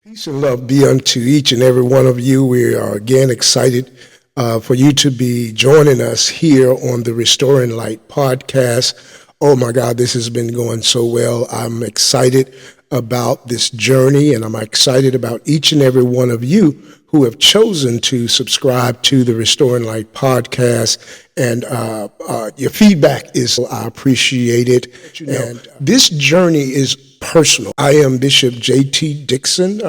Peace and love be unto each and every one of you. We are again excited for you to be joining us here on the Restoring Light podcast. Oh my God, this has been going so well. I'm excited about this journey, and I'm excited about each and every one of you who have chosen to subscribe to the Restoring Light podcast. And your feedback I appreciate it. And this journey is personal. I am Bishop JT Dixon,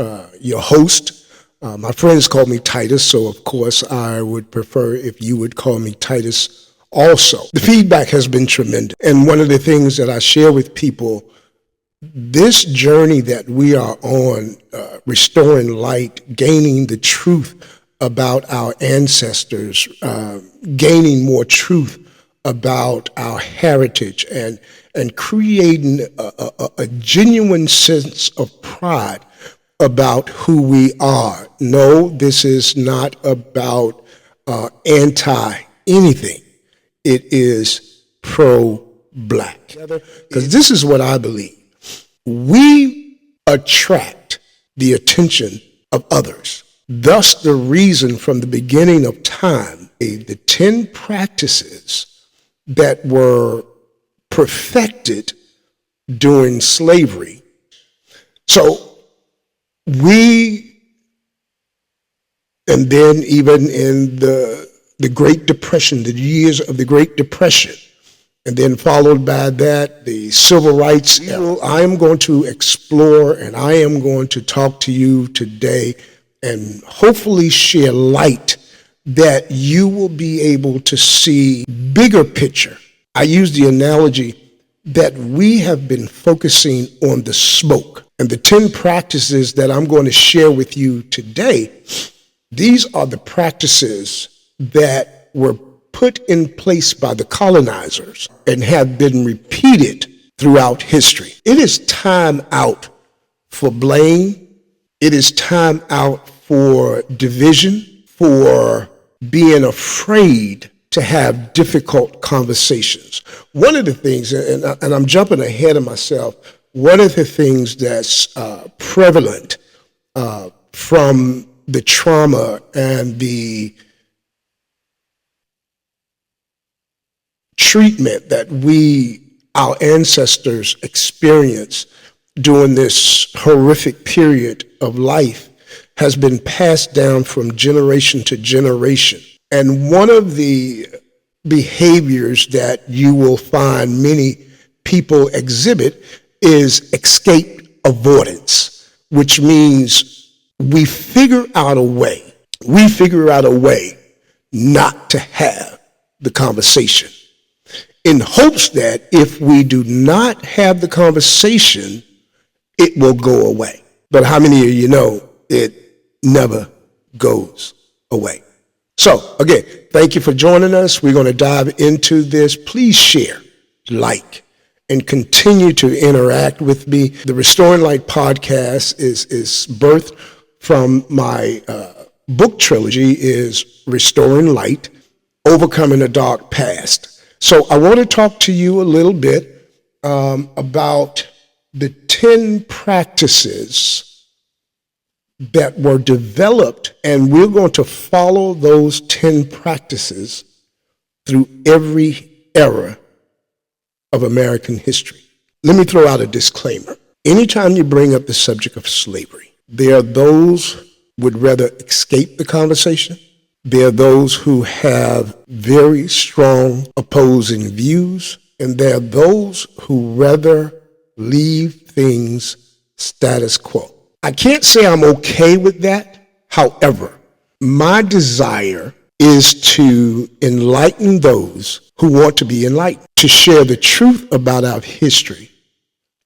your host. My friends call me Titus, so of course I would prefer if you would call me Titus also. The feedback has been tremendous. And one of the things that I share with people, this journey that we are on, restoring light, gaining the truth about our ancestors, gaining more truth about our heritage, and creating a genuine sense of pride about who we are. No, this is not about anti-anything. It is pro-black. Because this is what I believe. We attract the attention of others. Thus, the reason from the beginning of time, the 10 practices that were perfected during slavery. So we, and then even in the Great Depression, the years of the Great Depression, and then followed by that, the civil rights era. I am going to explore, and I am going to talk to you today and hopefully share light that you will be able to see bigger picture. I use the analogy that we have been focusing on the smoke, and the 10 practices that I'm going to share with you today. These are the practices that were put in place by the colonizers and have been repeated throughout history. It is time out for blame. It is time out for division, for being afraid to have difficult conversations. One of the things, and I'm jumping ahead of myself, one of the things that's prevalent from the trauma and the treatment that our ancestors experienced during this horrific period of life has been passed down from generation to generation. And one of the behaviors that you will find many people exhibit is escape avoidance, which means we figure out a way not to have the conversation, in hopes that if we do not have the conversation, it will go away. But how many of you know it never goes away? So again, thank you for joining us. We're going to dive into this. Please share, like, and continue to interact with me. The Restoring Light podcast is birthed from my book trilogy is Restoring Light, Overcoming a Dark Past. So I want to talk to you a little bit about the 10 practices that were developed, and we're going to follow those 10 practices through every era of American history. Let me throw out a disclaimer. Anytime you bring up the subject of slavery, there are those who would rather escape the conversation. There are those who have very strong opposing views, and there are those who rather leave things status quo. I can't say I'm okay with that. However, my desire is to enlighten those who want to be enlightened, to share the truth about our history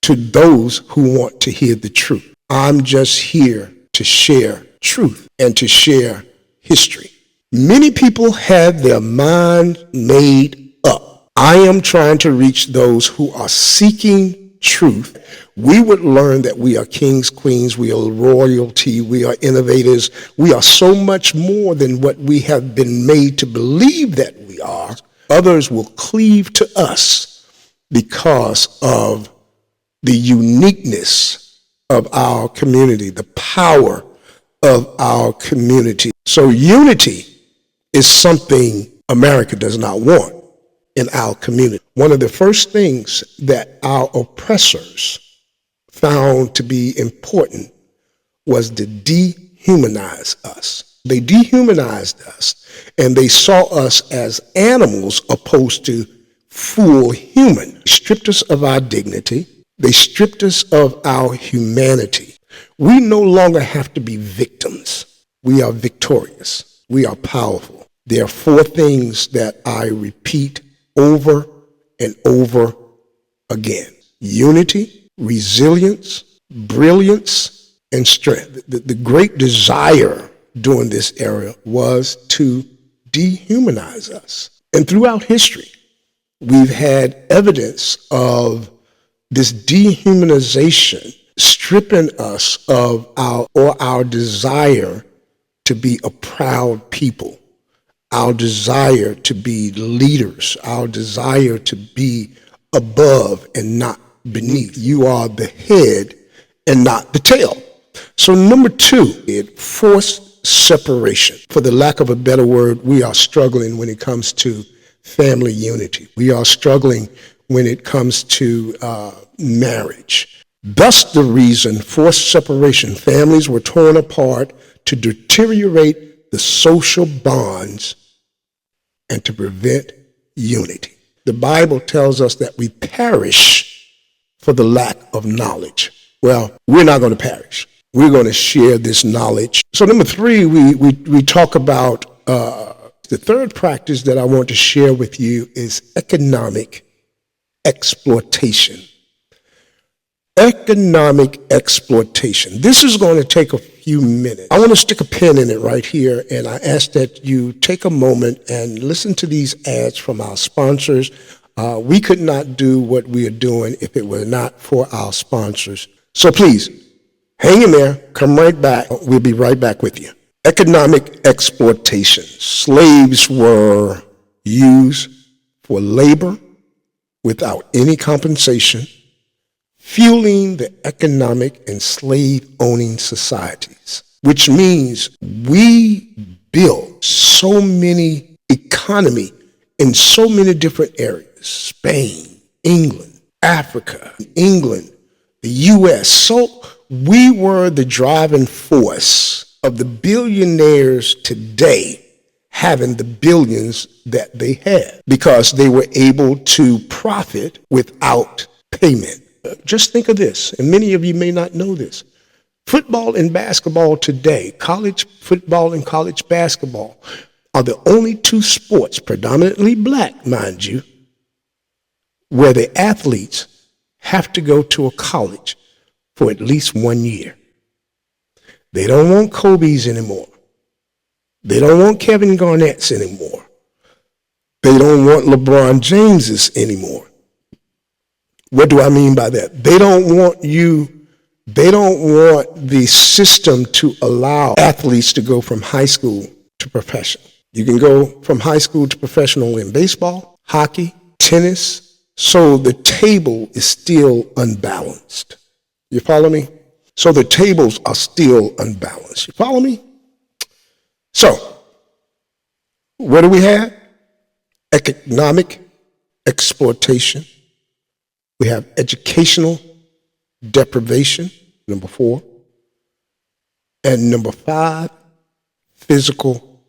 to those who want to hear the truth. I'm just here to share truth and to share history. Many people have their mind made up. I am trying to reach those who are seeking truth. We would learn that we are kings, queens, we are royalty, we are innovators. We are so much more than what we have been made to believe that we are. Others will cleave to us because of the uniqueness of our community, the power of our community. So unity is something America does not want in our community. One of the first things that our oppressors found to be important was to dehumanize us. They dehumanized us, and they saw us as animals opposed to full human. They stripped us of our dignity. They stripped us of our humanity. We no longer have to be victims. We are victorious. We are powerful. There are four things that I repeat over and over again: unity, resilience, brilliance, and strength. The great desire during this era was to dehumanize us. And throughout history, we've had evidence of this dehumanization stripping us of our desire to be a proud people, our desire to be leaders, our desire to be above and not beneath. You are the head and not the tail. So number two, it forced separation. For the lack of a better word, we are struggling when it comes to family unity. We are struggling when it comes to marriage. Thus the reason, forced separation. Families were torn apart to deteriorate the social bonds and to prevent unity. The Bible tells us that we perish for the lack of knowledge. Well, we're not going to perish. We're going to share this knowledge. So number three, we talk about the third practice that I want to share with you is economic exploitation. Economic exploitation. This is going to take a few minutes. I want to stick a pin in it right here, and I ask that you take a moment and listen to these ads from our sponsors. We could not do what we are doing if it were not for our sponsors. So please, hang in there, come right back. We'll be right back with you. Economic exploitation. Slaves were used for labor without any compensation, fueling the economic and slave-owning societies, which means we built so many economy in so many different areas: Spain, England, Africa, England, the U.S. So we were the driving force of the billionaires today having the billions that they had because they were able to profit without payment. Just think of this, and many of you may not know this. Football and basketball today, college football and college basketball, are the only two sports, predominantly black, mind you, where the athletes have to go to a college for at least 1 year. They don't want Kobe's anymore. They don't want Kevin Garnett's anymore. They don't want LeBron James's anymore. What do I mean by that? They don't want the system to allow athletes to go from high school to professional. You can go from high school to professional in baseball, hockey, tennis. So the table is still unbalanced. You follow me? So the tables are still unbalanced. You follow me? So, what do we have? Economic exploitation. We have educational deprivation, number 4. And number 5, physical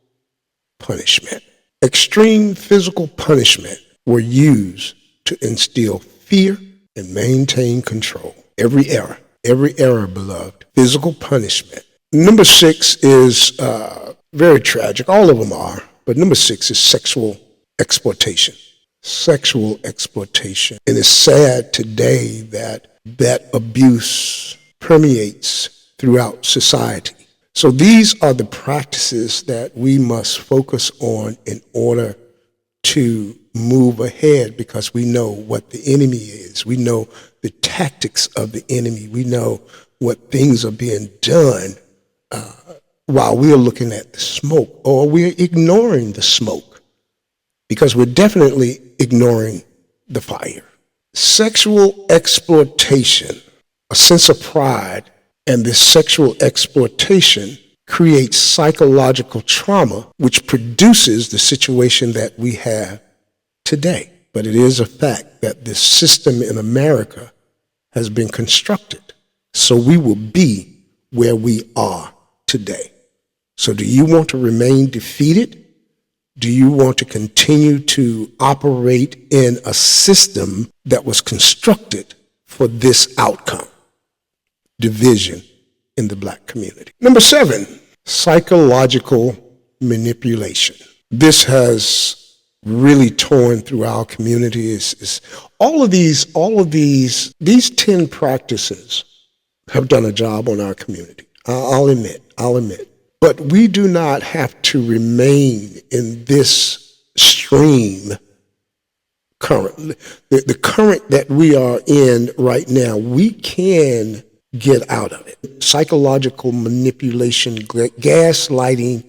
punishment. Extreme physical punishment were used to instill fear and maintain control. Every era, beloved, physical punishment. Number 6 is very tragic. All of them are. But number 6 is sexual exploitation. Sexual exploitation. And it's sad today that that abuse permeates throughout society. So these are the practices that we must focus on in order to move ahead, because we know what the enemy is. We know the tactics of the enemy. We know what things are being done while we're looking at the smoke, or we're ignoring the smoke, because we're definitely ignoring the fire. Sexual exploitation, a sense of pride And this sexual exploitation creates psychological trauma, which produces the situation that we have today. But it is a fact that this system in America has been constructed so we will be where we are today. So do you want to remain defeated? Do you want to continue to operate in a system that was constructed for this outcome? Division in the black community. Number 7, psychological manipulation. This has really torn through our community. Is all of these 10 practices have done a job on our community. I'll admit. But we do not have to remain in this stream currently. The current that we are in right now, we can get out of it. Psychological manipulation, gaslighting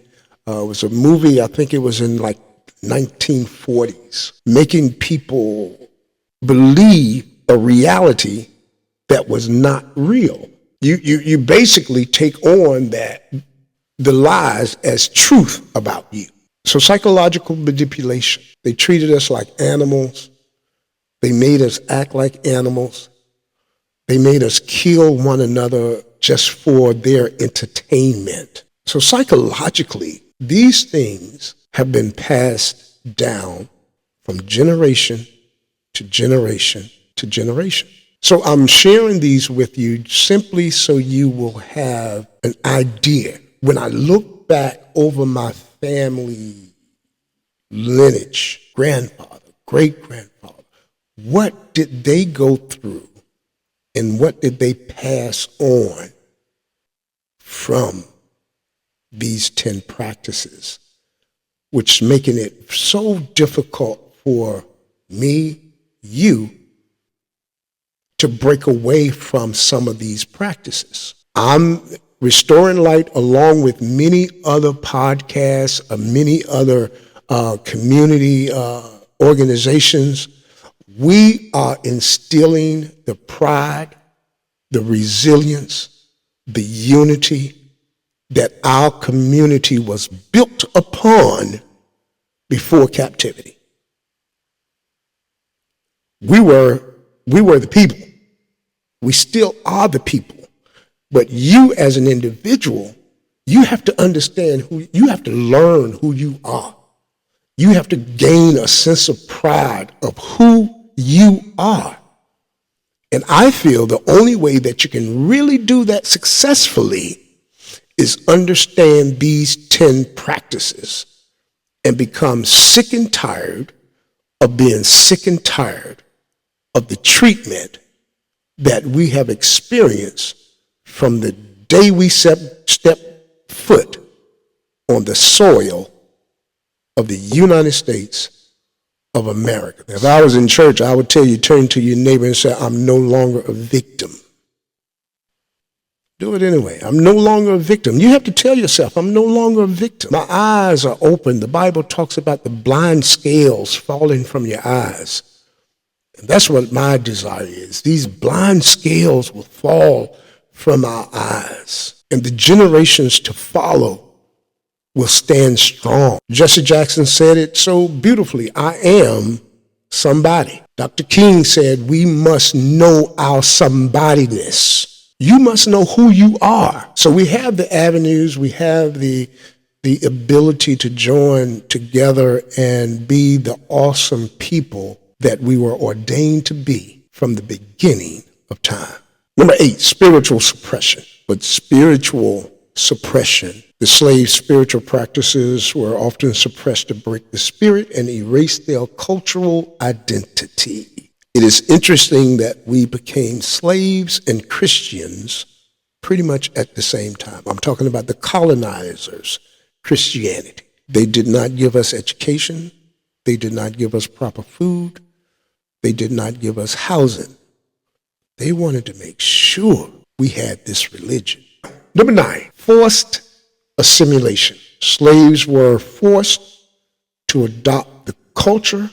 was a movie, I think it was in like 1940s, making people believe a reality that was not real. You basically take on the lies as truth about you. So psychological manipulation. They treated us like animals. They made us act like animals. They made us kill one another just for their entertainment. So psychologically, these things have been passed down from generation to generation to generation. So I'm sharing these with you simply so you will have an idea. When I look back over my family lineage, grandfather, great-grandfather, what did they go through and what did they pass on from these 10 practices, which is making it so difficult for me, you, to break away from some of these practices. I'm Restoring Light, along with many other podcasts, many other community organizations, we are instilling the pride, the resilience, the unity that our community was built upon before captivity. We were the people. We still are the people. But you as an individual, you have to understand you have to learn who you are. You have to gain a sense of pride of who you are. And I feel the only way that you can really do that successfully is understand these 10 practices and become sick and tired of being sick and tired of the treatment that we have experienced from the day we step foot on the soil of the United States of America. If I was in church, I would tell you, turn to your neighbor and say, I'm no longer a victim. Do it anyway. I'm no longer a victim. You have to tell yourself, I'm no longer a victim. My eyes are open. The Bible talks about the blind scales falling from your eyes. And that's what my desire is. These blind scales will fall from our eyes, and the generations to follow will stand strong. Jesse Jackson said it so beautifully. I am somebody. Dr. King said we must know our somebodyness. You must know who you are. So we have the avenues, we have the ability to join together and be the awesome people that we were ordained to be from the beginning of time. Number 8, spiritual suppression. But spiritual suppression, the slaves' spiritual practices were often suppressed to break the spirit and erase their cultural identity. It is interesting that we became slaves and Christians pretty much at the same time. I'm talking about the colonizers' Christianity. They did not give us education. They did not give us proper food. They did not give us housing. They wanted to make sure we had this religion. Number 9, forced assimilation. Slaves were forced to adopt the culture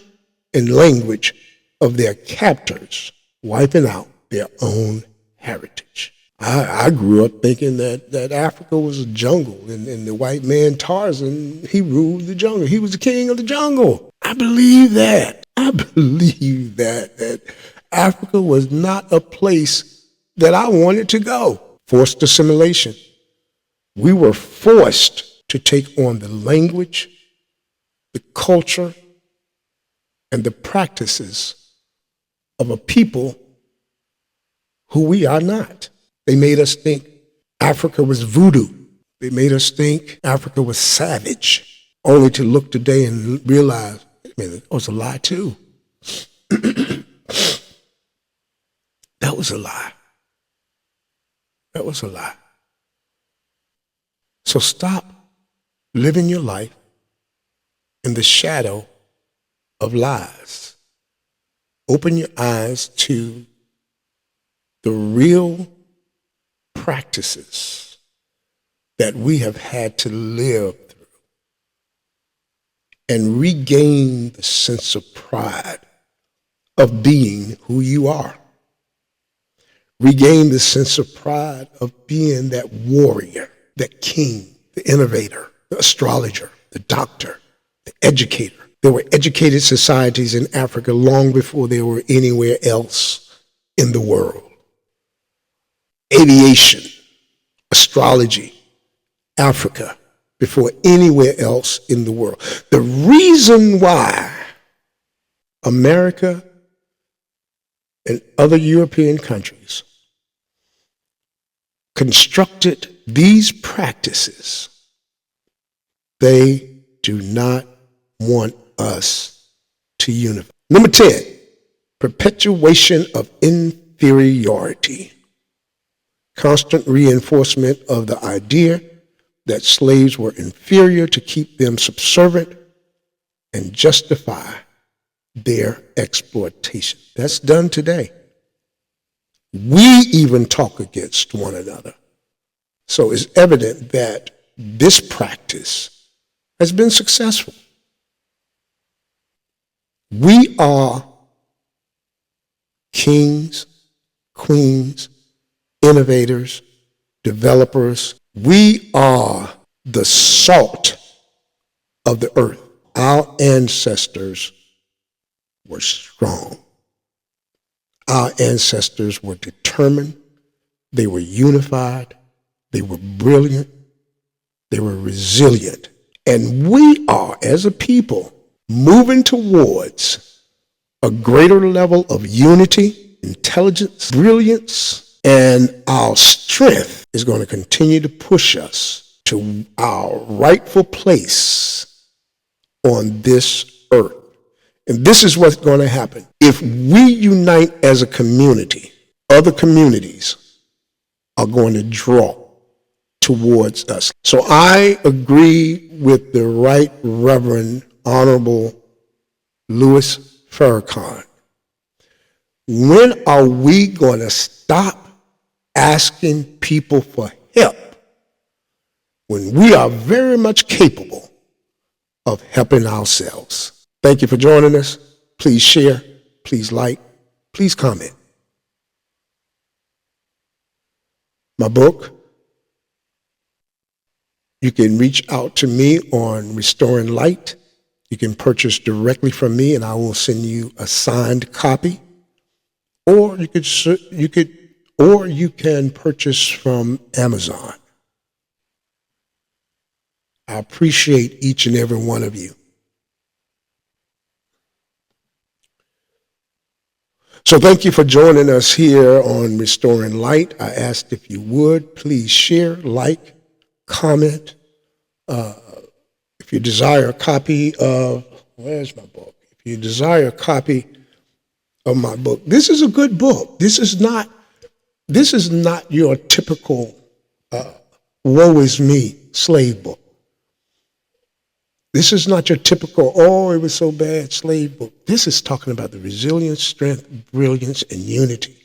and language of their captors, wiping out their own heritage. I grew up thinking that Africa was a jungle, and the white man Tarzan, he ruled the jungle. He was the king of the jungle. I believe that. I believe that Africa was not a place that I wanted to go. Forced assimilation. We were forced to take on the language, the culture, and the practices of a people who we are not. They made us think Africa was voodoo. They made us think Africa was savage, only to look today and realize, it was a lie too. That was a lie. That was a lie. So stop living your life in the shadow of lies. Open your eyes to the real practices that we have had to live through and regain the sense of pride of being who you are. Regain the sense of pride of being that warrior, that king, the innovator, the astrologer, the doctor, the educator. There were educated societies in Africa long before there were anywhere else in the world. Aviation, astrology, Africa, before anywhere else in the world. The reason why America and other European countries constructed these practices, they do not want us to unify. Number 10, perpetuation of inferiority. Constant reinforcement of the idea that slaves were inferior to keep them subservient and justify their exploitation. That's done today. We even talk against one another. So it's evident that this practice has been successful. We are kings, queens, innovators, developers. We are the salt of the earth. Our ancestors were strong. Our ancestors were determined. They were unified. They were brilliant. They were resilient. And we are, as a people, moving towards a greater level of unity, intelligence, brilliance, and our strength is going to continue to push us to our rightful place on this earth. And this is what's going to happen. If we unite as a community, other communities are going to draw towards us. So I agree with the Right Reverend Honorable Louis Farrakhan. When are we going to stop asking people for help when we are very much capable of helping ourselves? Thank you for joining us. Please share, please like, please comment. My book, you can reach out to me on Restoring Light. You can purchase directly from me and I will send you a signed copy. Or you can purchase from Amazon. I appreciate each and every one of you. So thank you for joining us here on Restoring Light. I asked if you would please share, like, comment. If you desire a copy of, where's my book? If you desire a copy of my book, this is a good book. This is not your typical woe is me slave book. This is not your typical, oh, it was so bad slave book. This is talking about the resilience, strength, brilliance, and unity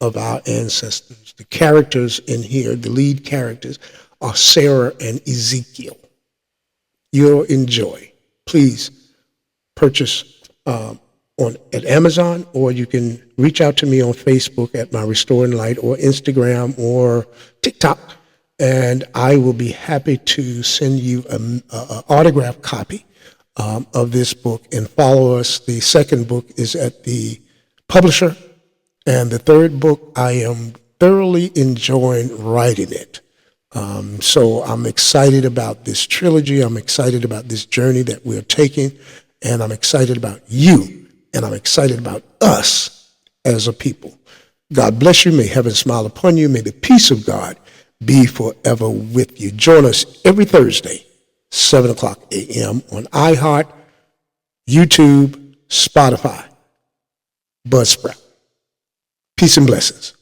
of our ancestors. The characters in here, the lead characters, are Sarah and Ezekiel. You'll enjoy. Please purchase on at Amazon, or you can reach out to me on Facebook at My Restoring Light, or Instagram or TikTok, and I will be happy to send you an autographed copy of this book, and follow us. The second book is at the publisher, and the third book, I am thoroughly enjoying writing it. So I'm excited about this trilogy. I'm excited about this journey that we're taking, and I'm excited about you, and I'm excited about us as a people. God bless you. May heaven smile upon you. May the peace of God be forever with you. Join us every Thursday, 7 o'clock a.m. on iHeart, YouTube, Spotify, Buzzsprout. Peace and blessings.